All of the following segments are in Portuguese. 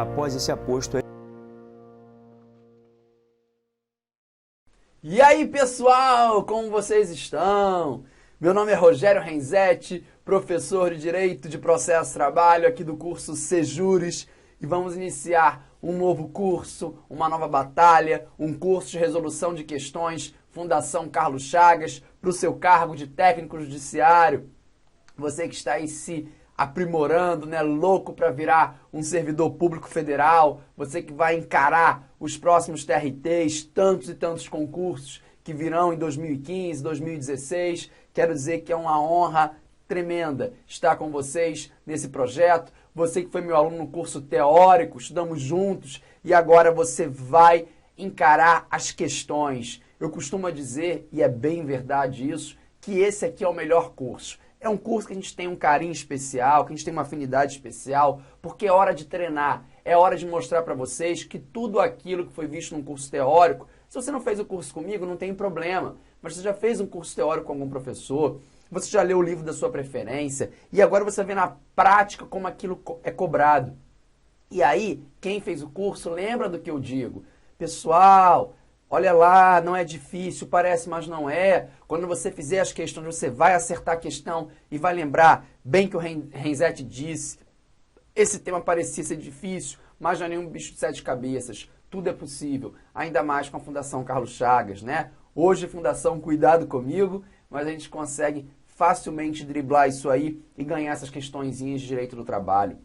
após esse aposto. E aí, pessoal, como vocês estão? Meu nome é Rogério Renzetti, professor de Direito de Processo Trabalho aqui do curso Sejures, e vamos iniciar um novo curso, uma nova batalha, um curso de resolução de questões, Fundação Carlos Chagas, para o seu cargo de técnico judiciário. Você que está aí se aprimorando, né, louco para virar um servidor público federal, você que vai encarar os próximos TRTs, tantos e tantos concursos que virão em 2015, 2016, quero dizer que é uma honra tremenda estar com vocês nesse projeto. Você que foi meu aluno no curso teórico, estudamos juntos e agora você vai encarar as questões. Eu costumo dizer, e é bem verdade isso, que esse aqui é o melhor curso. É um curso que a gente tem um carinho especial, que a gente tem uma afinidade especial, porque é hora de treinar, é hora de mostrar para vocês que tudo aquilo que foi visto num curso teórico, se você não fez o curso comigo, não tem problema, mas você já fez um curso teórico com algum professor, você já leu o livro da sua preferência, e agora você vê na prática como aquilo é cobrado. E aí, quem fez o curso lembra do que eu digo. Pessoal, olha lá, não é difícil, parece, mas não é. Quando você fizer as questões, você vai acertar a questão e vai lembrar bem que o Renzetti disse. Esse tema parecia ser difícil, mas não é nenhum bicho de sete cabeças. Tudo é possível, ainda mais com a Fundação Carlos Chagas, né? Hoje, Fundação Cuidado Comigo, mas a gente consegue facilmente driblar isso aí e ganhar essas questõezinhas de direito do trabalho.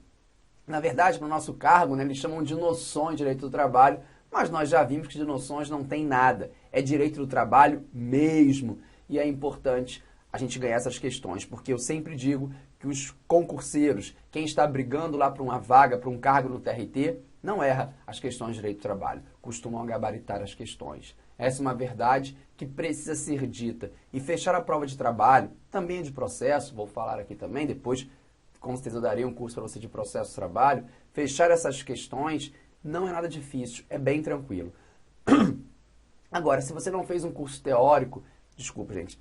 Na verdade, para o nosso cargo, né, eles chamam de noções de direito do trabalho, mas nós já vimos que de noções não tem nada. É direito do trabalho mesmo. E é importante a gente ganhar essas questões, porque eu sempre digo que os concurseiros, quem está brigando lá para uma vaga, para um cargo no TRT, não erra as questões de direito do trabalho. Costumam gabaritar as questões. Essa é uma verdade que precisa ser dita. E fechar a prova de trabalho, também é de processo, vou falar aqui também, depois com certeza eu darei um curso para você de processo de trabalho. Fechar essas questões não é nada difícil, é bem tranquilo. Agora, se você não fez um curso teórico, desculpa, gente,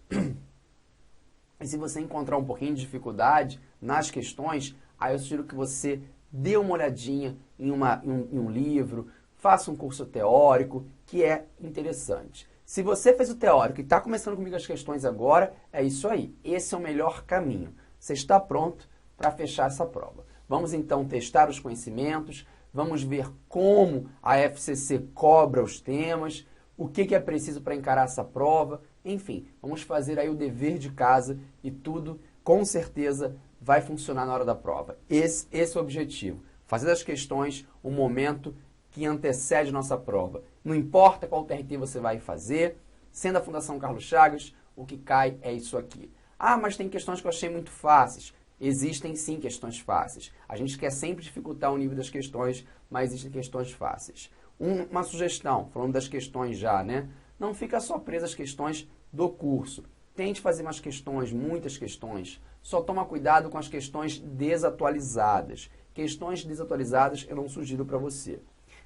e se você encontrar um pouquinho de dificuldade nas questões, aí eu sugiro que você dê uma olhadinha em um livro, faça um curso teórico, que é interessante. Se você fez o teórico e está começando comigo as questões agora, é isso aí. Esse é o melhor caminho. Você está pronto para fechar essa prova. Vamos então testar os conhecimentos, vamos ver como a FCC cobra os temas, o que é preciso para encarar essa prova, enfim, vamos fazer aí o dever de casa e tudo, com certeza, vai funcionar na hora da prova. Esse é o objetivo, fazer das questões um momento que antecede nossa prova. Não importa qual TRT você vai fazer, sendo a Fundação Carlos Chagas, o que cai é isso aqui. Ah, mas tem questões que eu achei muito fáceis. Existem sim questões fáceis. A gente quer sempre dificultar o nível das questões, mas existem questões fáceis. Uma sugestão, falando das questões já, né? Não fica só preso às questões do curso. Tente fazer mais questões, muitas questões. Só toma cuidado com as questões desatualizadas. Questões desatualizadas eu não sugiro para você.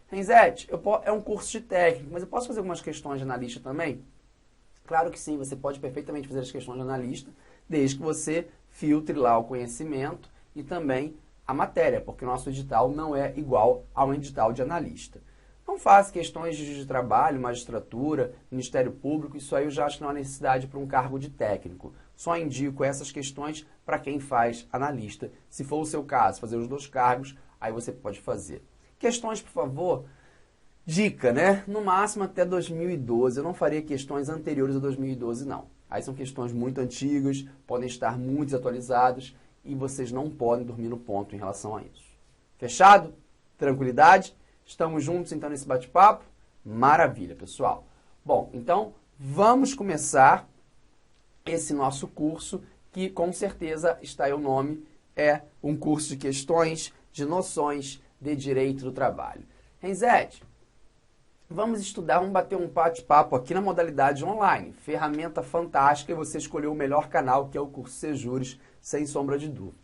Renzetti, é um curso de técnico, mas eu posso fazer algumas questões de analista também? Claro que sim, você pode perfeitamente fazer as questões de analista, desde que você filtre lá o conhecimento e também a matéria, porque o nosso edital não é igual ao edital de analista. Não faça questões de trabalho, magistratura, Ministério Público, isso aí eu já acho que não há necessidade para um cargo de técnico. Só indico essas questões para quem faz analista. Se for o seu caso, fazer os dois cargos, aí você pode fazer. Questões, por favor, dica, né? No máximo até 2012. Eu não faria questões anteriores a 2012, não. Aí são questões muito antigas, podem estar muito desatualizadas e vocês não podem dormir no ponto em relação a isso. Fechado? Tranquilidade? Estamos juntos então nesse bate-papo? Maravilha, pessoal. Bom, então vamos começar esse nosso curso que com certeza está aí o nome, é um curso de questões de noções de direito do trabalho. Renzetti, vamos estudar, vamos bater um bate-papo aqui na modalidade online. Ferramenta fantástica e você escolheu o melhor canal, que é o curso Sejures, sem sombra de dúvida.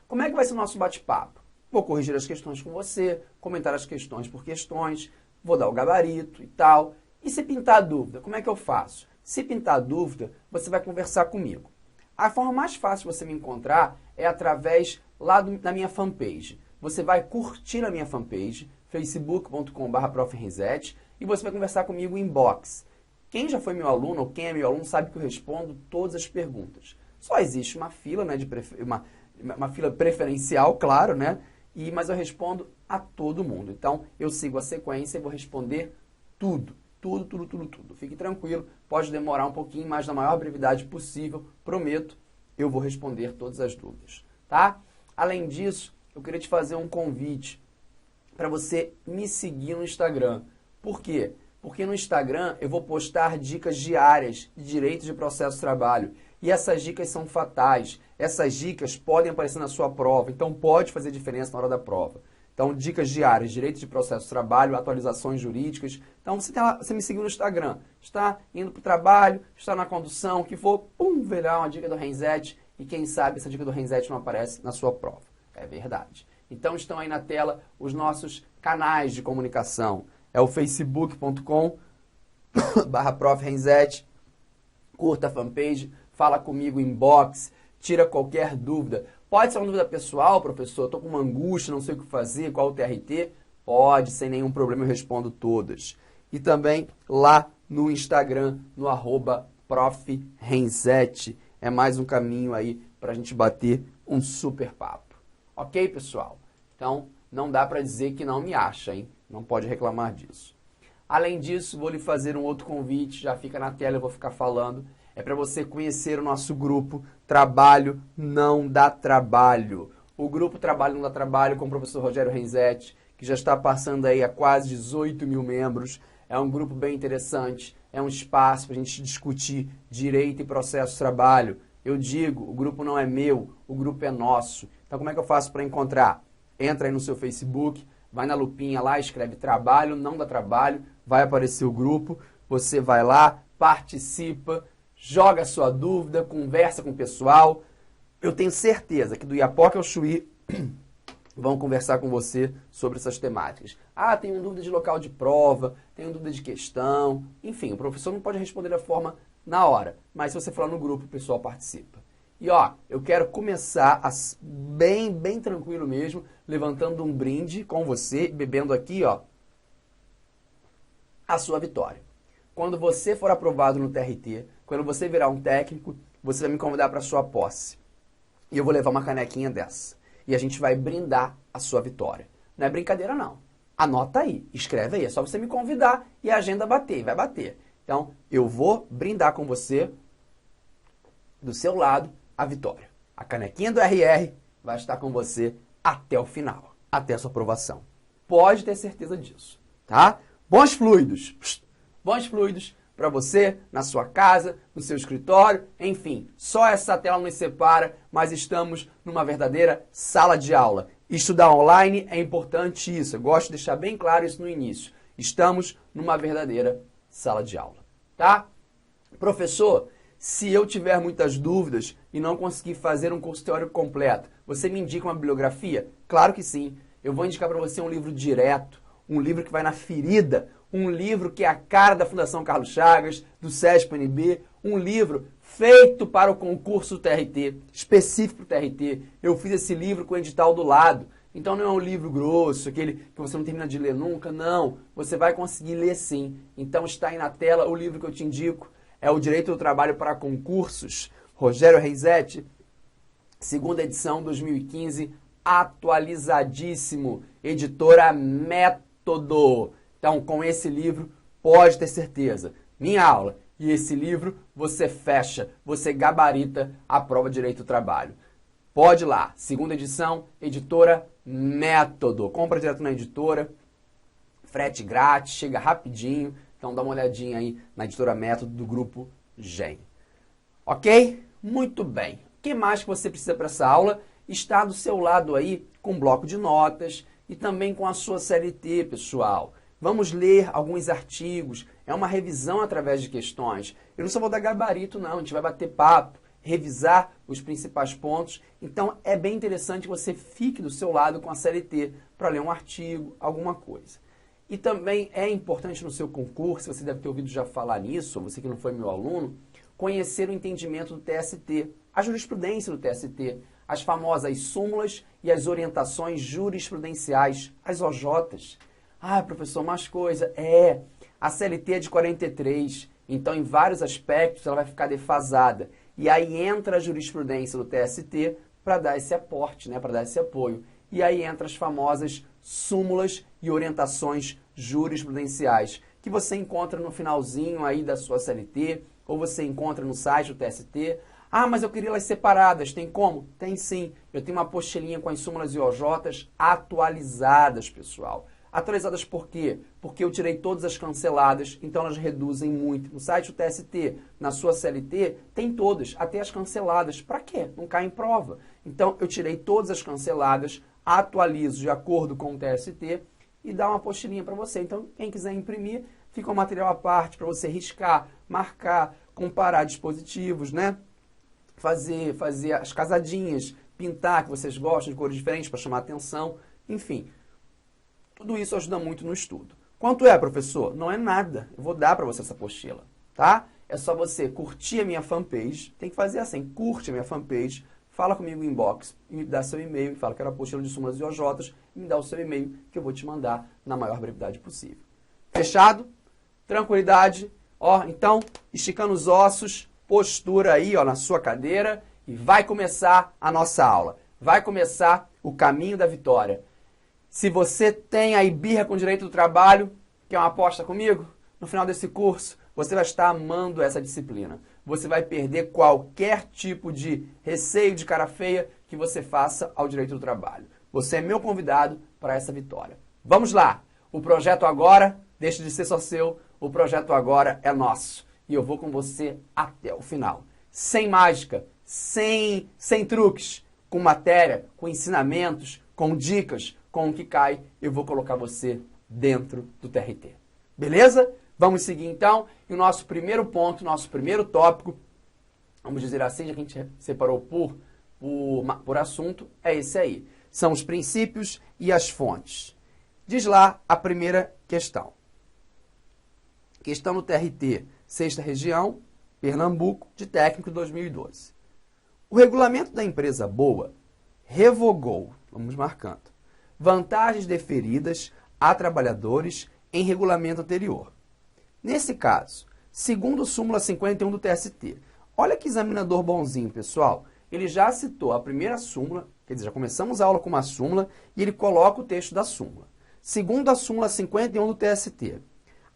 Como é que vai ser o nosso bate-papo? Vou corrigir as questões com você, comentar as questões por questões, vou dar o gabarito e tal. E se pintar dúvida, como é que eu faço? Se pintar dúvida, você vai conversar comigo. A forma mais fácil de você me encontrar é através lá da minha fanpage. você vai curtir a minha fanpage, facebook.com/profrenzete, e você vai conversar comigo em inbox. Quem já foi meu aluno ou quem é meu aluno sabe que eu respondo todas as perguntas. Só existe uma fila, né, uma fila preferencial, claro, né? Mas eu respondo a todo mundo. Então, eu sigo a sequência e vou responder tudo. Tudo. Fique tranquilo, pode demorar um pouquinho, mas na maior brevidade possível, prometo, eu vou responder todas as dúvidas, tá? Além disso, eu queria te fazer um convite para você me seguir no Instagram. Por quê? Porque no Instagram eu vou postar dicas diárias de direito de processo de trabalho. E essas dicas são fatais. Essas dicas podem aparecer na sua prova, então pode fazer diferença na hora da prova. Então, dicas diárias, direito de processo de trabalho, atualizações jurídicas. Então, você me seguiu no Instagram, está indo para o trabalho, está na condução, o que for, pum, verá uma dica do Renzetti e quem sabe essa dica do Renzetti não aparece na sua prova. É verdade. Então, estão aí na tela os nossos canais de comunicação. É o facebook.com/profrenzete, curta a fanpage, fala comigo em inbox, tira qualquer dúvida. Pode ser uma dúvida pessoal, professor, estou com uma angústia, não sei o que fazer, qual o TRT? Pode, sem nenhum problema, eu respondo todas. E também lá no Instagram, no @profrenzete. É mais um caminho aí para a gente bater um super papo. Ok, pessoal? Então, não dá para dizer que não me acha, hein? Não pode reclamar disso. Além disso, vou lhe fazer um outro convite, já fica na tela, eu vou ficar falando. É para você conhecer o nosso grupo Trabalho Não Dá Trabalho. O grupo Trabalho Não Dá Trabalho com o professor Rogério Renzetti, que já está passando aí a quase 18 mil membros. É um grupo bem interessante, é um espaço para a gente discutir direito e processo de trabalho. Eu digo, o grupo não é meu, o grupo é nosso. Então como é que eu faço para encontrar? Entra aí no seu Facebook, vai na lupinha lá, escreve Trabalho Não Dá Trabalho, vai aparecer o grupo, você vai lá, participa, joga a sua dúvida, conversa com o pessoal. Eu tenho certeza que do Iapoca ao Chuí vão conversar com você sobre essas temáticas. Ah, tenho dúvida de local de prova, tenho dúvida de questão. Enfim, o professor não pode responder da forma na hora, mas se você falar no grupo, o pessoal participa. E ó, eu quero começar bem tranquilo mesmo, levantando um brinde com você, bebendo aqui, ó, a sua vitória. Quando você for aprovado no TRT, quando você virar um técnico, você vai me convidar para a sua posse. E eu vou levar uma canequinha dessa. E a gente vai brindar a sua vitória. Não é brincadeira, não. Anota aí, escreve aí. É só você me convidar e a agenda bater, vai bater. Então, eu vou brindar com você, do seu lado, a vitória. A canequinha do RR vai estar com você até o final, até a sua aprovação. Pode ter certeza disso, tá? Bons fluidos. Bons fluidos para você, na sua casa, no seu escritório, enfim. Só essa tela nos separa, mas estamos numa verdadeira sala de aula. Estudar online é importante isso. Eu gosto de deixar bem claro isso no início. Estamos numa verdadeira sala de aula, tá? Professor, se eu tiver muitas dúvidas e não conseguir fazer um curso teórico completo, você me indica uma bibliografia? Claro que sim. Eu vou indicar para você um livro direto, um livro que vai na ferida, um livro que é a cara da Fundação Carlos Chagas, do SESP-UNB, um livro feito para o concurso TRT, específico para o TRT. Eu fiz esse livro com o edital do lado. Então não é um livro grosso, aquele que você não termina de ler nunca, não. Você vai conseguir ler sim. Então está aí na tela o livro que eu te indico, é o Direito do Trabalho para Concursos, Rogério Renzetti, segunda edição 2015, atualizadíssimo, editora Método. Então, com esse livro, pode ter certeza, minha aula e esse livro, você fecha, você gabarita a prova de Direito do Trabalho. Pode ir lá, segunda edição, editora Método. Compra direto na editora, frete grátis, chega rapidinho. Então, dá uma olhadinha aí na editora Método do Grupo GEM. Ok? Muito bem. O que mais que você precisa para essa aula? Está do seu lado aí com um bloco de notas e também com a sua CLT, pessoal. Vamos ler alguns artigos, é uma revisão através de questões. Eu não só vou dar gabarito, não, a gente vai bater papo, revisar os principais pontos. Então, é bem interessante que você fique do seu lado com a CLT para ler um artigo, alguma coisa. E também é importante no seu concurso, você deve ter ouvido já falar nisso, você que não foi meu aluno, conhecer o entendimento do TST, a jurisprudência do TST, as famosas súmulas e as orientações jurisprudenciais, as OJs. Ah, professor, mais coisa. A CLT é de 43, então em vários aspectos ela vai ficar defasada. E aí entra a jurisprudência do TST para dar esse aporte, né, para dar esse apoio. E aí entra as famosas súmulas e orientações jurisprudenciais, que você encontra no finalzinho aí da sua CLT, ou você encontra no site do TST. Ah, mas eu queria elas separadas. Tem como? Tem sim. Eu tenho uma apostilinha com as súmulas e OJs atualizadas, pessoal. Atualizadas por quê? Porque eu tirei todas as canceladas, então elas reduzem muito. No site do TST, na sua CLT, tem todas, até as canceladas. Para quê? Não cai em prova. Então, eu tirei todas as canceladas, atualizo de acordo com o TST e dá uma apostilinha para você. Então, quem quiser imprimir, fica um material à parte para você riscar, marcar, comparar dispositivos, né? Fazer as casadinhas, pintar, que vocês gostam de cores diferentes para chamar atenção, enfim. Tudo isso ajuda muito no estudo. Quanto é, professor? Não é nada. Eu vou dar para você essa apostila, tá? É só você curtir a minha fanpage. Tem que fazer assim, curte a minha fanpage, fala comigo em inbox, me dá seu e-mail, fala que era apostila de súmulas e OJs, e me dá o seu e-mail que eu vou te mandar na maior brevidade possível. Fechado? Tranquilidade? Ó, então, esticando os ossos, postura aí, ó, na sua cadeira e vai começar a nossa aula. Vai começar o caminho da vitória. Se você tem aí birra com direito do trabalho, quer uma aposta comigo? No final desse curso, você vai estar amando essa disciplina. Você vai perder qualquer tipo de receio de cara feia que você faça ao direito do trabalho. Você é meu convidado para essa vitória. Vamos lá! O projeto agora deixa de ser só seu, o projeto agora é nosso. E eu vou com você até o final. Sem mágica, sem truques, com matéria, com ensinamentos, com dicas, com o que cai, eu vou colocar você dentro do TRT. Beleza? Vamos seguir então. E o nosso primeiro ponto, nosso primeiro tópico, vamos dizer assim, já que a gente separou por assunto, é esse aí. São os princípios e as fontes. Diz lá a primeira questão. Questão no TRT, 6ª Região, Pernambuco, de técnico 2012. O regulamento da empresa Boa revogou, vamos marcando, vantagens deferidas a trabalhadores em regulamento anterior. Nesse caso, segundo súmula 51 do TST, olha que examinador bonzinho, pessoal. Ele já citou a primeira súmula, quer dizer, já começamos a aula com uma súmula, e ele coloca o texto da súmula. Segundo a súmula 51 do TST,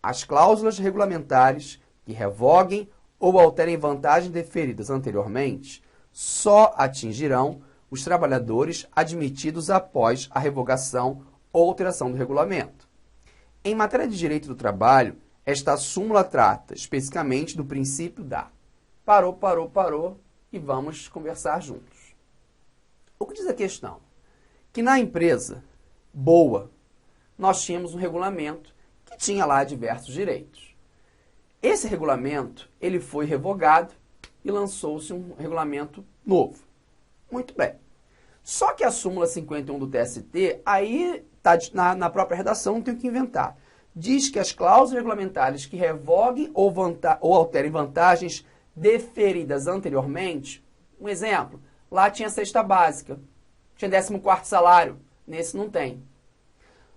as cláusulas regulamentares que revoguem ou alterem vantagens deferidas anteriormente só atingirão os trabalhadores admitidos após a revogação ou alteração do regulamento. Em matéria de direito do trabalho, esta súmula trata especificamente do princípio da parou e vamos conversar juntos. O que diz a questão? Que na empresa Boa, nós tínhamos um regulamento que tinha lá diversos direitos. Esse regulamento, ele foi revogado e lançou-se um regulamento novo. Muito bem. Só que a súmula 51 do TST, aí está na própria redação, não tem o que inventar. Diz que as cláusulas regulamentares que revoguem ou alterem vantagens deferidas anteriormente, um exemplo, lá tinha cesta básica, tinha 14º salário, nesse não tem.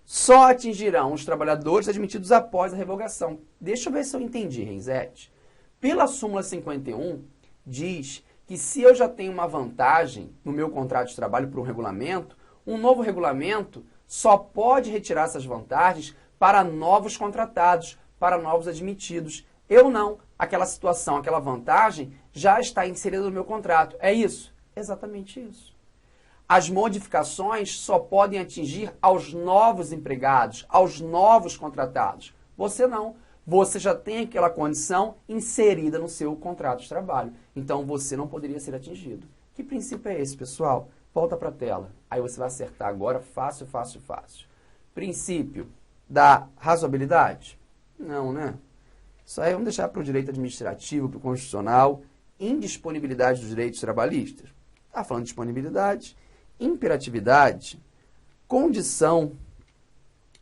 Só atingirão os trabalhadores admitidos após a revogação. Deixa eu ver se eu entendi, Renzete. Pela súmula 51, diz que se eu já tenho uma vantagem no meu contrato de trabalho por um regulamento, um novo regulamento só pode retirar essas vantagens para novos contratados, para novos admitidos. Eu não. Aquela situação, aquela vantagem já está inserida no meu contrato. É isso? Exatamente isso. As modificações só podem atingir aos novos empregados, aos novos contratados. Você não. Você já tem aquela condição inserida no seu contrato de trabalho. Então, você não poderia ser atingido. Que princípio é esse, pessoal? Volta para a tela. Aí você vai acertar agora fácil. Princípio da razoabilidade? Não, né? Isso aí vamos deixar para o direito administrativo, para o constitucional. Indisponibilidade dos direitos trabalhistas. Está falando de disponibilidade. Imperatividade. Condição.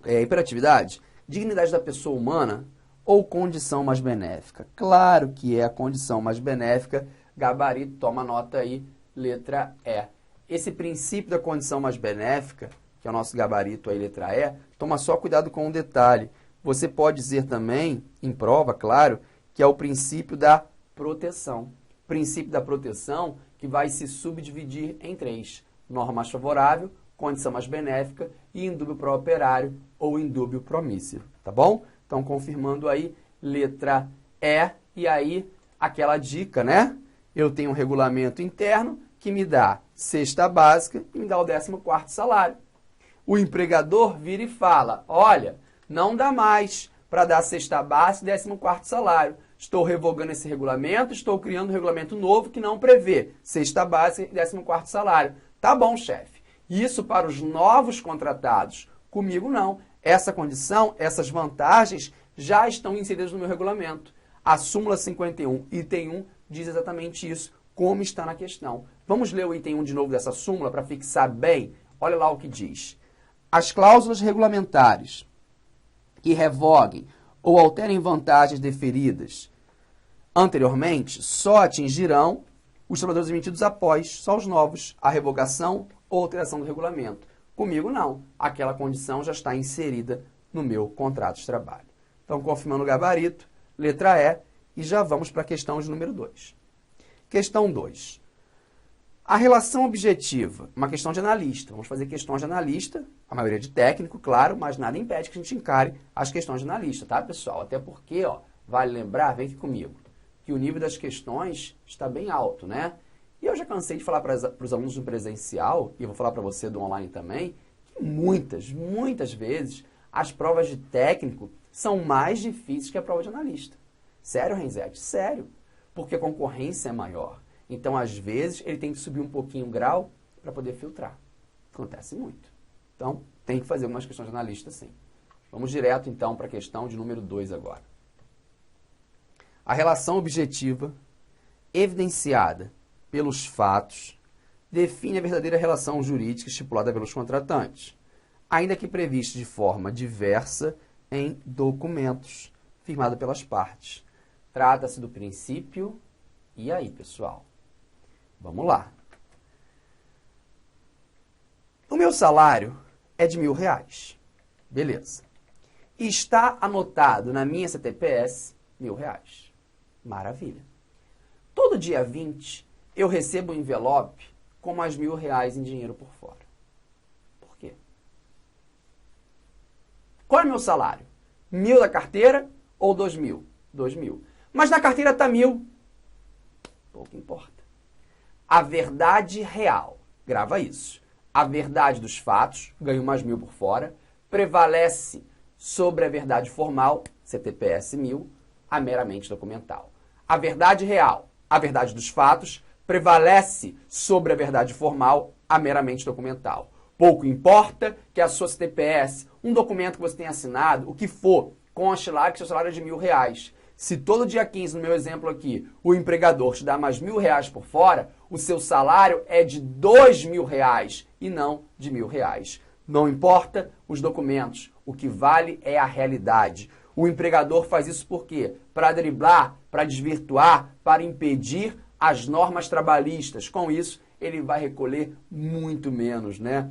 Imperatividade. Dignidade da pessoa humana ou condição mais benéfica? Claro que é a condição mais benéfica. Gabarito, toma nota aí. Letra E. esse princípio da condição mais benéfica, que é o nosso gabarito aí, letra E, toma só cuidado com um detalhe. Você pode dizer também, em prova, claro, que é o princípio da proteção. Princípio da proteção que vai se subdividir em 3. Norma mais favorável, condição mais benéfica e indúbio pró-operário ou indúbio pró-mísero, tá bom? Então, confirmando aí, letra E, e aí aquela dica, né? Eu tenho um regulamento interno que me dá cesta básica e me dá o 14º salário. O empregador vira e fala, olha, não dá mais para dar cesta básica e 14º salário. Estou revogando esse regulamento, estou criando um regulamento novo que não prevê cesta básica e 14º salário. Tá bom, chefe. Isso para os novos contratados. Comigo não. Essa condição, essas vantagens já estão inseridas no meu regulamento. A súmula 51, item 1, diz exatamente isso, como está na questão. Vamos ler o item 1 de novo dessa súmula para fixar bem. Olha lá o que diz. As cláusulas regulamentares que revoguem ou alterem vantagens deferidas anteriormente só atingirão os trabalhadores emitidos após, só os novos, a revogação ou alteração do regulamento. Comigo não, aquela condição já está inserida no meu contrato de trabalho. Então, confirmando o gabarito, letra E, e já vamos para a questão de número 2. Questão 2. A relação objetiva, uma questão de analista. Vamos fazer questões de analista, a maioria de técnico, claro, mas nada impede que a gente encare as questões de analista, tá, pessoal? Até porque, ó, vale lembrar, vem aqui comigo, que o nível das questões está bem alto, né? E eu já cansei de falar para os alunos do presencial, e eu vou falar para você do online também, que muitas vezes as provas de técnico são mais difíceis que a prova de analista. Sério, Renzete? Sério. Porque a concorrência é maior. Então, às vezes, ele tem que subir um pouquinho o grau para poder filtrar. Acontece muito. Então, tem que fazer algumas questões de analista, sim. Vamos direto, então, para a questão de número 2 agora. A relação objetiva, evidenciada pelos fatos, define a verdadeira relação jurídica estipulada pelos contratantes, ainda que prevista de forma diversa em documentos, firmada pelas partes. Trata-se do princípio. E aí, pessoal? Vamos lá. O meu salário é de R$1.000. Beleza. E está anotado na minha CTPS R$1.000. Maravilha. Todo dia 20, eu recebo um envelope com mais R$1.000 em dinheiro por fora. Por quê? Qual é o meu salário? 1.000 da carteira ou 2.000? 2.000. Mas na carteira está 1.000. Pouco importa. A verdade real, grava isso, a verdade dos fatos, ganho mais 1.000 por fora, prevalece sobre a verdade formal, CTPS 1.000, a meramente documental. A verdade real, a verdade dos fatos, prevalece sobre a verdade formal, a meramente documental. Pouco importa que a sua CTPS, um documento que você tenha assinado, o que for, conste lá que seu salário é de R$1.000. Se todo dia 15, no meu exemplo aqui, o empregador te dá mais R$1.000 por fora, o seu salário é de R$2.000 e não de R$1.000. Não importa os documentos, o que vale é a realidade. O empregador faz isso por quê? Para driblar, para desvirtuar, para impedir as normas trabalhistas. Com isso, ele vai recolher muito menos, né?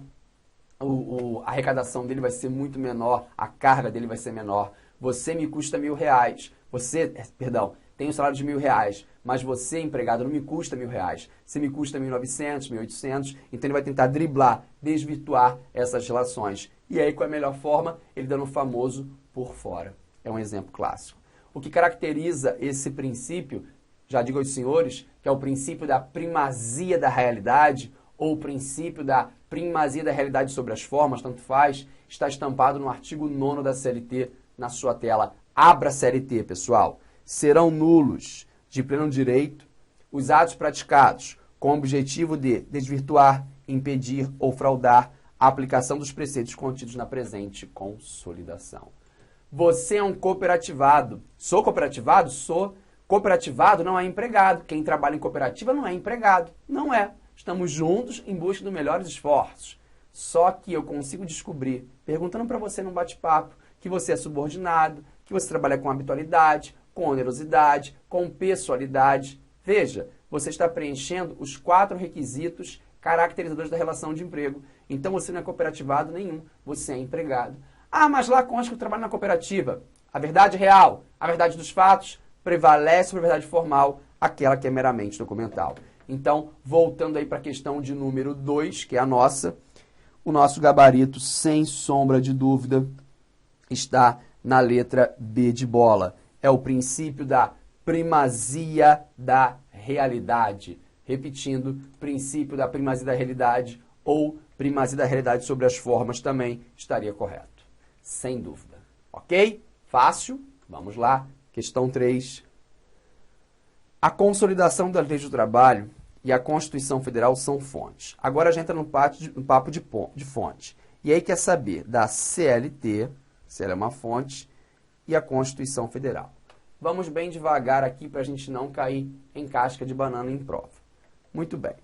A arrecadação dele vai ser muito menor, a carga dele vai ser menor. Você me custa R$1.000. Tem um salário de R$1.000, mas você, empregado, não me custa R$1.000. Você me custa 1.900, 1.800, então ele vai tentar driblar, desvirtuar essas relações. E aí, qual é a melhor forma? Ele dando o famoso por fora. É um exemplo clássico. O que caracteriza esse princípio, já digo aos senhores, que é o princípio da primazia da realidade, ou o princípio da primazia da realidade sobre as formas, tanto faz, está estampado no artigo 9º da CLT, na sua tela. Abra a CLT, pessoal. Serão nulos, de pleno direito, os atos praticados com o objetivo de desvirtuar, impedir ou fraudar a aplicação dos preceitos contidos na presente consolidação. Você é um cooperativado. Sou cooperativado? Sou. Cooperativado não é empregado. Quem trabalha em cooperativa não é empregado. Não é. Estamos juntos em busca dos melhores esforços. Só que eu consigo descobrir, perguntando para você num bate-papo, que você é subordinado, que você trabalha com habitualidade, com onerosidade, com pessoalidade. Veja, você está preenchendo os 4 requisitos caracterizadores da relação de emprego. Então você não é cooperativado nenhum, você é empregado. Ah, mas lá consta que eu trabalho na cooperativa. A verdade real, a verdade dos fatos, prevalece sobre a verdade formal, aquela que é meramente documental. Então, voltando aí para a questão de número 2, que é a nossa, o nosso gabarito, sem sombra de dúvida, está na letra B de bola. É o princípio da primazia da realidade. Repetindo, princípio da primazia da realidade ou primazia da realidade sobre as formas também estaria correto. Sem dúvida. Ok? Fácil? Vamos lá. Questão 3. A consolidação das leis do trabalho e a Constituição Federal são fontes. Agora a gente entra no papo de fonte. E aí quer saber da CLT, se ela é uma fonte, e a Constituição Federal. Vamos bem devagar aqui para a gente não cair em casca de banana em prova. Muito bem.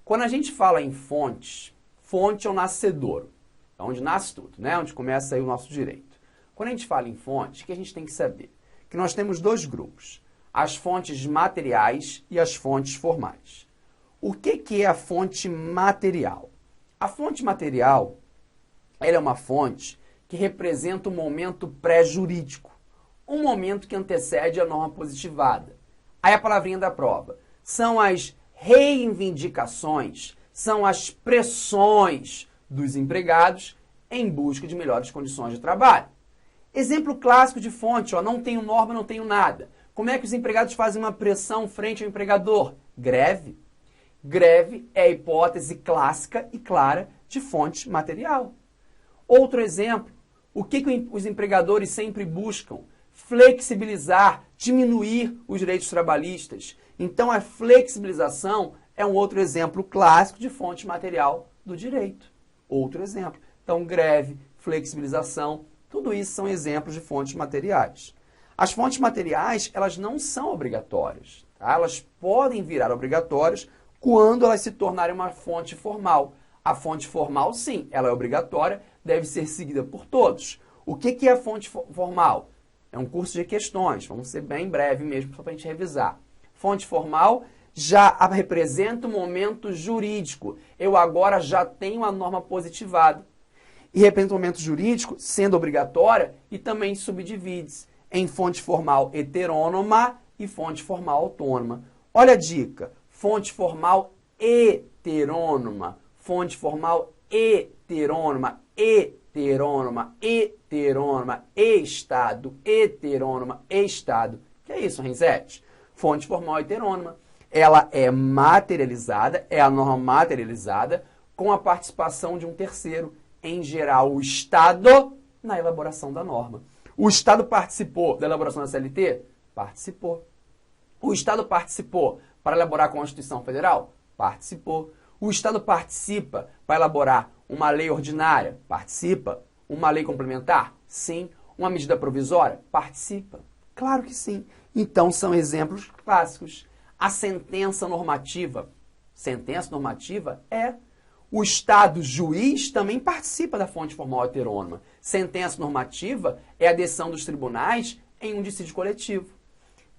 Quando a gente fala em fontes, fonte é o nascedouro. É onde nasce tudo, né? Onde começa aí o nosso direito. Quando a gente fala em fonte, o que a gente tem que saber? Que nós temos dois grupos. As fontes materiais e as fontes formais. O que é a fonte material? A fonte material, ela é uma fonte que representa um momento pré-jurídico. Um momento que antecede a norma positivada. Aí a palavrinha da prova. São as reivindicações, são as pressões dos empregados em busca de melhores condições de trabalho. Exemplo clássico de fonte, ó, não tenho norma, não tenho nada. Como é que os empregados fazem uma pressão frente ao empregador? Greve. Greve é a hipótese clássica e clara de fonte material. Outro exemplo, o que os empregadores sempre buscam? Flexibilizar, diminuir os direitos trabalhistas. Então, a flexibilização é um outro exemplo clássico de fonte material do direito. Outro exemplo. Então, greve, flexibilização, tudo isso são exemplos de fontes materiais. As fontes materiais, elas não são obrigatórias. Tá? Elas podem virar obrigatórias quando elas se tornarem uma fonte formal. A fonte formal, sim, ela é obrigatória, deve ser seguida por todos. O que é a fonte formal? É um curso de questões, vamos ser bem breve mesmo, só para a gente revisar. Fonte formal já representa um momento jurídico. Eu agora já tenho a norma positivada. E representa um momento jurídico, sendo obrigatória, e também subdivide-se em fonte formal heterônoma e fonte formal autônoma. Olha a dica, fonte formal heterônoma, fonte formal heterônoma, heterônoma, heterônoma, estado, heterônoma, estado. Que é isso, Renzete? Fonte formal heterônoma. Ela é materializada, é a norma materializada, com a participação de um terceiro, em geral o Estado, na elaboração da norma. O Estado participou da elaboração da CLT? Participou. O Estado participou para elaborar a Constituição Federal? Participou. O Estado participa para elaborar uma lei ordinária? Participa. Uma lei complementar? Sim. Uma medida provisória? Participa. Claro que sim. Então, são exemplos clássicos. A sentença normativa. Sentença normativa é... O Estado juiz também participa da fonte formal heterônoma. Sentença normativa é a decisão dos tribunais em um dissídio coletivo.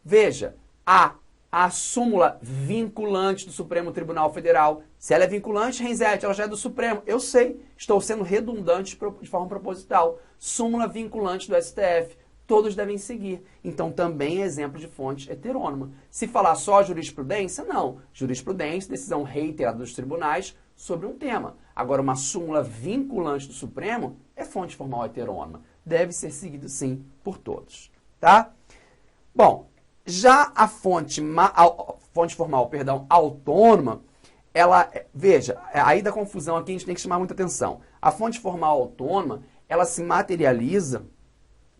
Veja, a súmula vinculante do Supremo Tribunal Federal. Se ela é vinculante, Renzete, ela já é do Supremo. Eu sei, estou sendo redundante de forma proposital. Súmula vinculante do STF. Todos devem seguir. Então, também é exemplo de fonte heterônoma. Se falar só jurisprudência, não. Jurisprudência, decisão reiterada dos tribunais sobre um tema. Agora, uma súmula vinculante do Supremo é fonte formal heterônoma. Deve ser seguido, sim, por todos. Tá? Bom, já a fonte formal, autônoma, ela, veja, aí da confusão aqui a gente tem que chamar muita atenção. A fonte formal autônoma, ela se materializa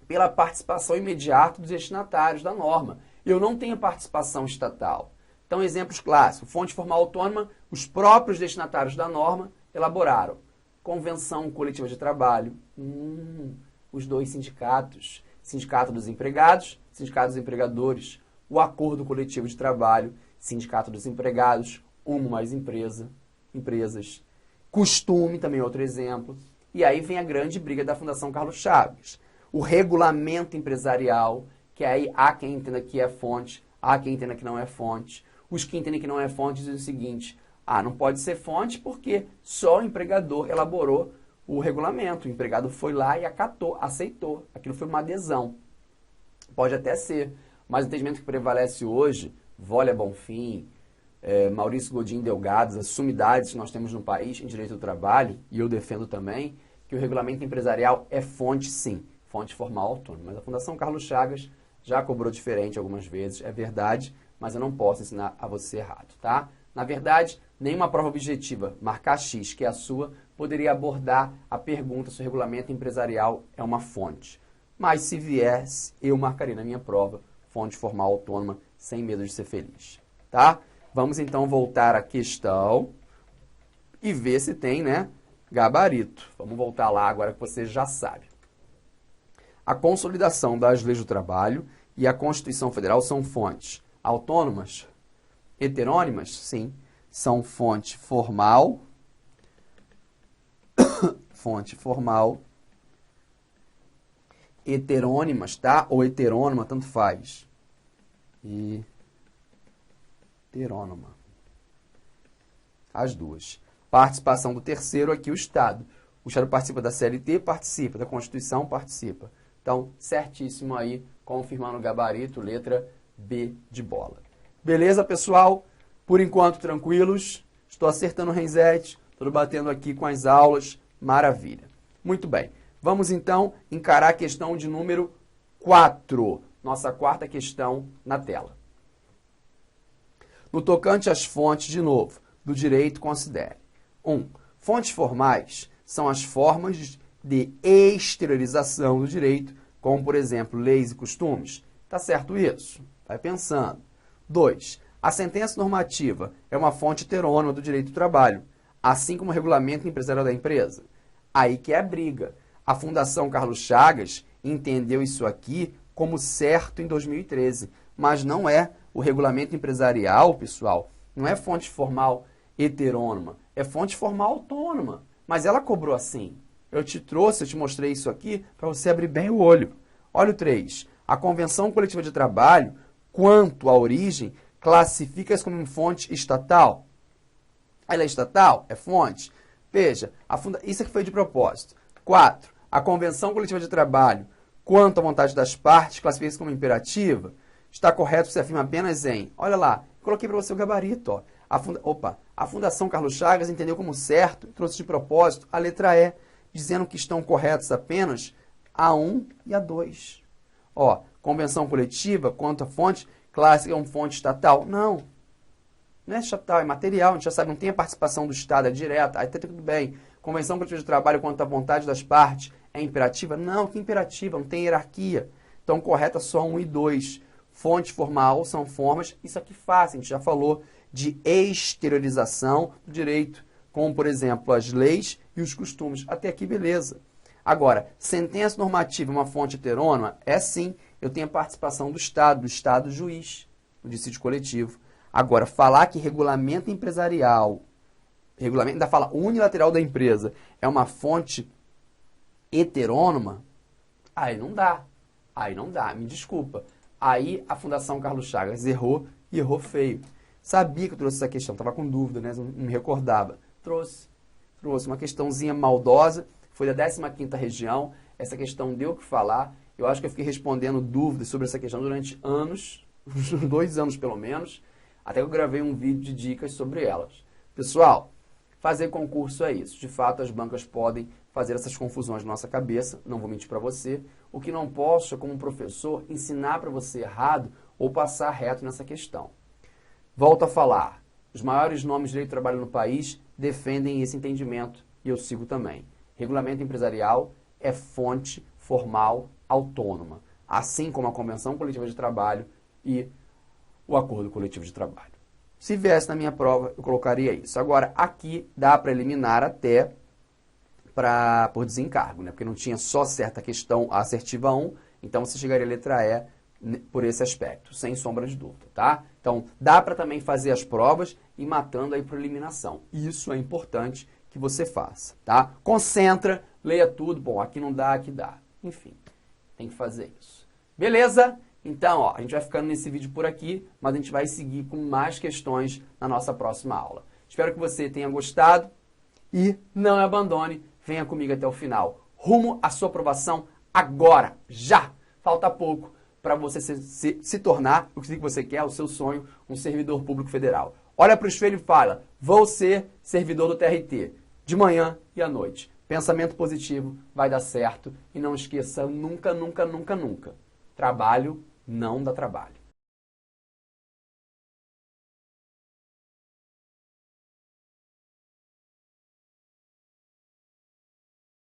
pela participação imediata dos destinatários da norma. Eu não tenho participação estatal. Então, exemplos clássicos. Fonte formal autônoma, os próprios destinatários da norma elaboraram. Convenção coletiva de trabalho. Os dois sindicatos. Sindicato dos empregados, sindicato dos empregadores. O acordo coletivo de trabalho, sindicato dos empregados, uma ou mais empresas. Costume, também é outro exemplo. E aí vem a grande briga da Fundação Carlos Chaves. O regulamento empresarial, que aí há quem entenda que é fonte, há quem entenda que não é fonte. Os que entendem que não é fonte dizem o seguinte, Ah, não pode ser fonte porque só o empregador elaborou o regulamento. O empregado foi lá e acatou, aceitou. Aquilo foi uma adesão. Pode até ser, mas o entendimento que prevalece hoje, Vólia Bonfim, Maurício Godinho Delgado, as sumidades que nós temos no país em direito do trabalho, e eu defendo também, que o regulamento empresarial é fonte, sim, fonte formal autônoma. Mas a Fundação Carlos Chagas já cobrou diferente algumas vezes, é verdade, mas eu não posso ensinar a você errado, tá? Na verdade, nenhuma prova objetiva, marcar X, que é a sua, poderia abordar a pergunta se o regulamento empresarial é uma fonte. Mas se viesse, eu marcaria na minha prova fonte formal autônoma, sem medo de ser feliz, tá? Vamos então voltar à questão e ver se tem, né, gabarito. Vamos voltar lá agora que você já sabe. A consolidação das leis do trabalho e a Constituição Federal são fontes autônomas? Heterônimas? Sim. São fonte formal, heterônimas, tá? Ou heterônima, tanto faz. Heterônima. As duas. Participação do terceiro aqui, o Estado. O Estado participa da CLT, participa. Da Constituição, participa. Então, certíssimo aí, confirmando o gabarito, letra B de bola. Beleza, pessoal? Por enquanto, tranquilos. Estou acertando o Renzetti, estou batendo aqui com as aulas. Maravilha. Muito bem. Vamos, então, encarar a questão de número 4. Nossa quarta questão na tela. No tocante às fontes, de novo, do direito, considere. 1. Fontes formais são as formas de exteriorização do direito, como, por exemplo, leis e costumes. Tá certo isso? Vai pensando. 2. A sentença normativa é uma fonte heterônima do direito do trabalho, assim como o regulamento empresarial da empresa. Aí que é a briga. A Fundação Carlos Chagas entendeu isso aqui como certo em 2013, mas não é o regulamento empresarial, pessoal, não é fonte formal heterônima, é fonte formal autônoma, mas ela cobrou assim. Eu te mostrei isso aqui para você abrir bem o olho. Olha o 3. A Convenção Coletiva de Trabalho, quanto à origem, classifica-se como fonte estatal. Ela é estatal? É fonte? Veja, isso aqui foi de propósito. 4. A Convenção Coletiva de Trabalho, quanto à vontade das partes, classifica-se como imperativa. Está correto se afirma apenas em... Olha lá, coloquei para você o gabarito. Ó. A Fundação Carlos Chagas entendeu como certo e trouxe de propósito a letra E, dizendo que estão corretos apenas a 1 e a 2. Ó, convenção coletiva, quanto à fonte, clássica é uma fonte estatal. Não é estatal, é material, a gente já sabe, não tem a participação do Estado, é direta, aí tá tudo bem. Convenção coletiva de trabalho, quanto à vontade das partes, é imperativa? Não, que imperativa, não tem hierarquia. Então, correta só 1 e 2. Fonte formal são formas, isso aqui fácil, a gente já falou, de exteriorização do direito, como, por exemplo, as leis e os costumes. Até aqui, beleza. Agora, sentença normativa é uma fonte heterônima? É sim, eu tenho a participação do Estado juiz, no dissídio coletivo. Agora, falar que regulamento empresarial, regulamento da fala unilateral da empresa, é uma fonte heterônoma, aí não dá, me desculpa. Aí a Fundação Carlos Chagas errou e errou feio. Sabia que eu trouxe essa questão, estava com dúvida, né? Não me recordava. Trouxe uma questãozinha maldosa, foi da 15ª região, essa questão deu o que falar. Eu acho que eu fiquei respondendo dúvidas sobre essa questão durante anos, 2 anos pelo menos, até que eu gravei um vídeo de dicas sobre elas. Pessoal, fazer concurso é isso. De fato, as bancas podem fazer essas confusões na nossa cabeça, não vou mentir para você. O que não posso é, como professor, ensinar para você errado ou passar reto nessa questão. Volto a falar, os maiores nomes de direito do trabalho no país defendem esse entendimento e eu sigo também. Regulamento empresarial é fonte formal autônoma, assim como a Convenção Coletiva de Trabalho e o Acordo Coletivo de Trabalho. Se viesse na minha prova, eu colocaria isso. Agora, aqui dá para eliminar até por desencargo, né? Porque não tinha só certa questão assertiva 1, então você chegaria à letra E por esse aspecto, sem sombra de dúvida, tá? Então, dá para também fazer as provas e matando aí por eliminação. Isso é importante que você faça, tá? Concentra, leia tudo. Bom, aqui não dá, aqui dá. Enfim, tem que fazer isso. Beleza? Então, ó, a gente vai ficando nesse vídeo por aqui, mas a gente vai seguir com mais questões na nossa próxima aula. Espero que você tenha gostado e não abandone, venha comigo até o final. Rumo à sua aprovação agora, já! Falta pouco para você se tornar o que você quer, o seu sonho, um servidor público federal. Olha para o espelho e fala, vou ser servidor do TRT, de manhã e à noite. Pensamento positivo, vai dar certo. E não esqueça nunca, nunca, nunca, nunca. Trabalho não dá trabalho.